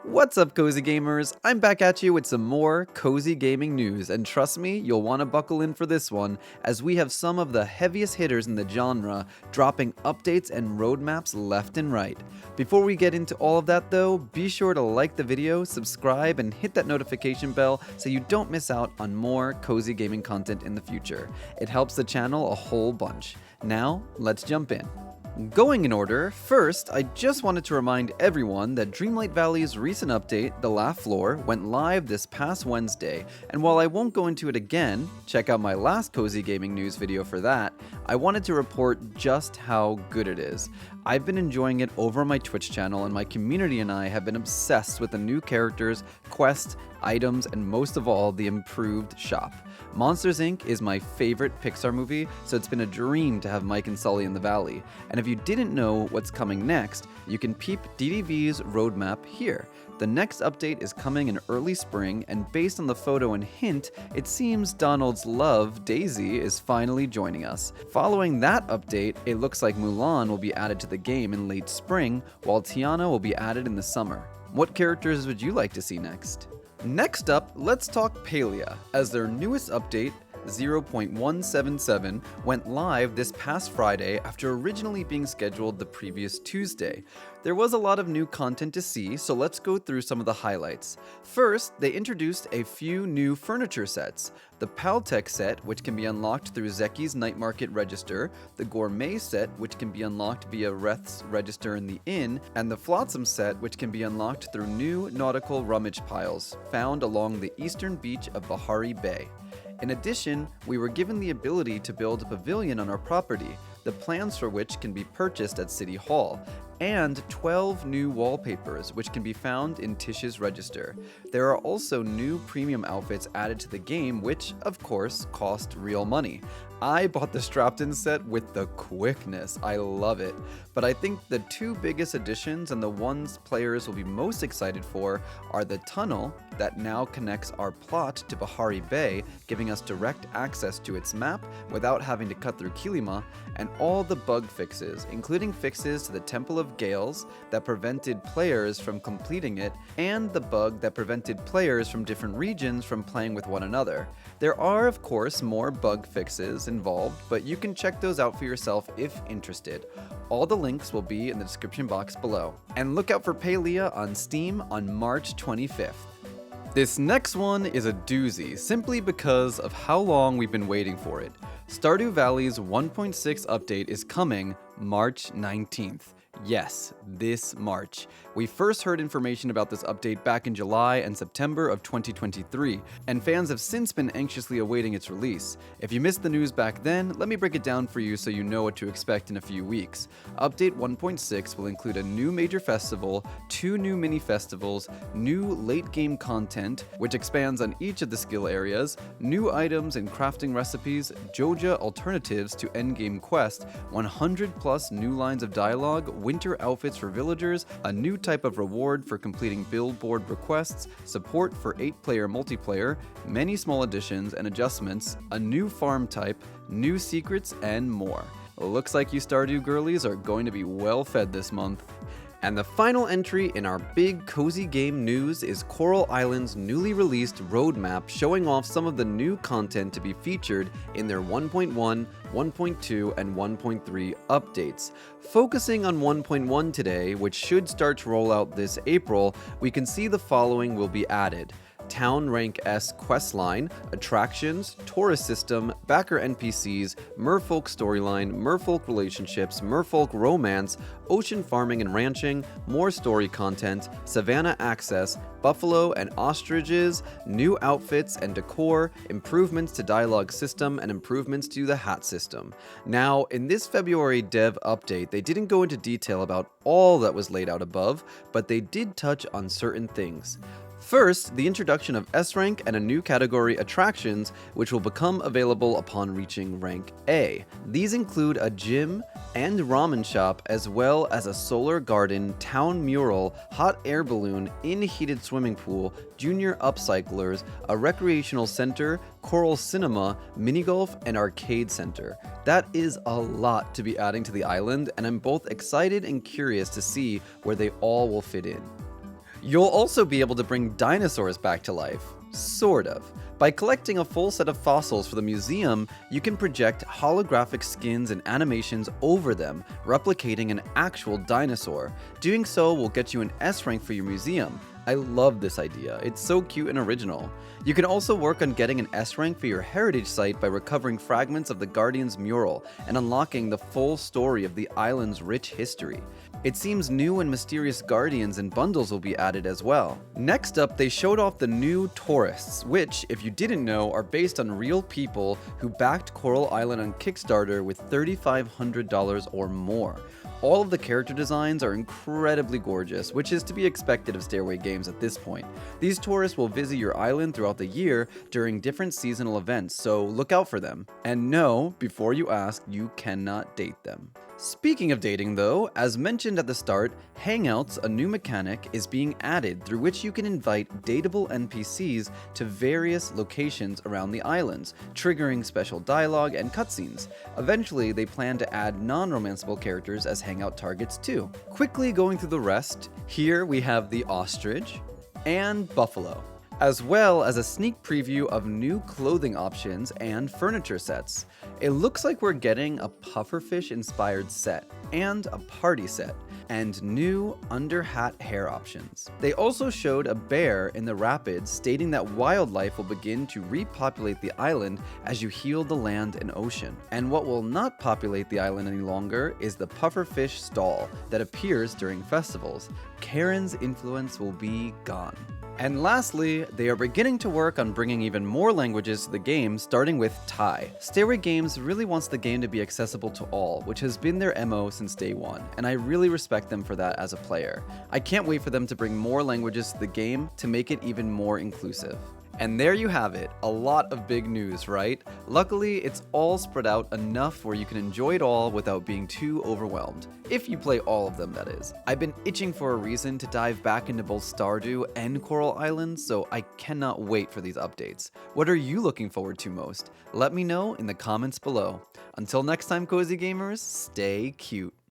What's up, Cozy Gamers? I'm back at you with some more cozy gaming news, and trust me, you'll want to buckle in for this one, as we have some of the heaviest hitters in the genre dropping updates and roadmaps left and right. Before we get into all of that though, be sure to like the video, subscribe, and hit that notification bell so you don't miss out on more cozy gaming content in the future. It helps the channel a whole bunch. Now, let's jump in. Going in order, first, I just wanted to remind everyone that Dreamlight Valley's recent update, The Laugh Floor, went live this past Wednesday, and while I won't go into it again, check out my last Cozy Gaming News video for that, I wanted to report just how good it is. I've been enjoying it over on my Twitch channel, and my community and I have been obsessed with the new characters, quests, items, and most of all, the improved shop. Monsters Inc. is my favorite Pixar movie, so it's been a dream to have Mike and Sully in the valley. And if you didn't know what's coming next, you can peep DDV's roadmap here. The next update is coming in early spring, and based on the photo and hint, it seems Donald's love, Daisy, is finally joining us. Following that update, it looks like Mulan will be added to the game in late spring, while Tiana will be added in the summer. What characters would you like to see next? Next up, let's talk Palia, as their newest update, 0.177, went live this past Friday after originally being scheduled the previous Tuesday. There was a lot of new content to see, so let's go through some of the highlights. First, they introduced a few new furniture sets. The Paltech set, which can be unlocked through Zeki's Night Market register, the Gourmet set, which can be unlocked via Reth's register in the inn, and the Flotsam set, which can be unlocked through new nautical rummage piles, found along the eastern beach of Bahari Bay. In addition, we were given the ability to build a pavilion on our property, the plans for which can be purchased at City Hall, and 12 new wallpapers, which can be found in Tish's register. There are also new premium outfits added to the game, which, of course, cost real money. I bought the Strapped-In set with the quickness. I love it. But I think the two biggest additions and the ones players will be most excited for are the tunnel that now connects our plot to Bahari Bay, giving us direct access to its map without having to cut through Kilima, and all the bug fixes, including fixes to the Temple of Gales that prevented players from completing it, and the bug that prevented players from different regions from playing with one another. There are, of course, more bug fixes involved, but you can check those out for yourself if interested. All the links will be in the description box below. And look out for Palia on Steam on March 25th. This next one is a doozy, simply because of how long we've been waiting for it. Stardew Valley's 1.6 update is coming March 19th. Yes, this March. We first heard information about this update back in July and September of 2023, and fans have since been anxiously awaiting its release. If you missed the news back then, let me break it down for you so you know what to expect in a few weeks. Update 1.6 will include a new major festival, 2 new mini-festivals, new late-game content, which expands on each of the skill areas, new items and crafting recipes, Joja alternatives to endgame quest, 100 plus new lines of dialogue, winter outfits for villagers, a new type of reward for completing billboard requests, support for 8-player multiplayer, many small additions and adjustments, a new farm type, new secrets, and more. Looks like you Stardew girlies are going to be well fed this month. And the final entry in our big cozy game news is Coral Island's newly released roadmap showing off some of the new content to be featured in their 1.1, 1.2, and 1.3 updates. Focusing on 1.1 today, which should start to roll out this April, we can see the following will be added. Town Rank S questline, attractions, tourist system, backer NPCs, merfolk storyline, merfolk relationships, merfolk romance, ocean farming and ranching, more story content, savannah access, buffalo and ostriches, new outfits and decor, improvements to dialogue system, and improvements to the hat system. Now, in this February dev update, they didn't go into detail about all that was laid out above, but they did touch on certain things. First, the introduction of S-Rank and a new category, Attractions, which will become available upon reaching Rank A. These include a gym and ramen shop, as well as a solar garden, town mural, hot air balloon, in-heated swimming pool, junior upcyclers, a recreational center, choral cinema, mini golf, and arcade center. That is a lot to be adding to the island, and I'm both excited and curious to see where they all will fit in. You'll also be able to bring dinosaurs back to life. Sort of. By collecting a full set of fossils for the museum, you can project holographic skins and animations over them, replicating an actual dinosaur. Doing so will get you an S rank for your museum. I love this idea, it's so cute and original. You can also work on getting an S rank for your heritage site by recovering fragments of the Guardian's mural and unlocking the full story of the island's rich history. It seems new and mysterious guardians and bundles will be added as well. Next up, they showed off the new tourists, which, if you didn't know, are based on real people who backed Coral Island on Kickstarter with $3,500 or more. All of the character designs are incredibly gorgeous, which is to be expected of Stairway games at this point. These tourists will visit your island throughout the year during different seasonal events, so look out for them. And no, before you ask, you cannot date them. Speaking of dating though, as mentioned at the start, Hangouts, a new mechanic, is being added through which you can invite dateable NPCs to various locations around the islands, triggering special dialogue and cutscenes. Eventually, they plan to add non-romanceable characters as Hangout targets too. Quickly going through the rest, here we have the Ostrich and Buffalo, as well as a sneak preview of new clothing options and furniture sets. It looks like we're getting a pufferfish inspired set and a party set, and new under hat hair options. They also showed a bear in the rapids, stating that wildlife will begin to repopulate the island as you heal the land and ocean. And what will not populate the island any longer is the pufferfish stall that appears during festivals. Karen's influence will be gone. And lastly, they are beginning to work on bringing even more languages to the game, starting with Thai. Stairway Games really wants the game to be accessible to all, which has been their MO since day one, and I really respect them for that as a player. I can't wait for them to bring more languages to the game to make it even more inclusive. And there you have it, a lot of big news, right? Luckily, it's all spread out enough where you can enjoy it all without being too overwhelmed. If you play all of them, that is. I've been itching for a reason to dive back into both Stardew and Coral Island, so I cannot wait for these updates. What are you looking forward to most? Let me know in the comments below. Until next time, Cozy Gamers, stay cute.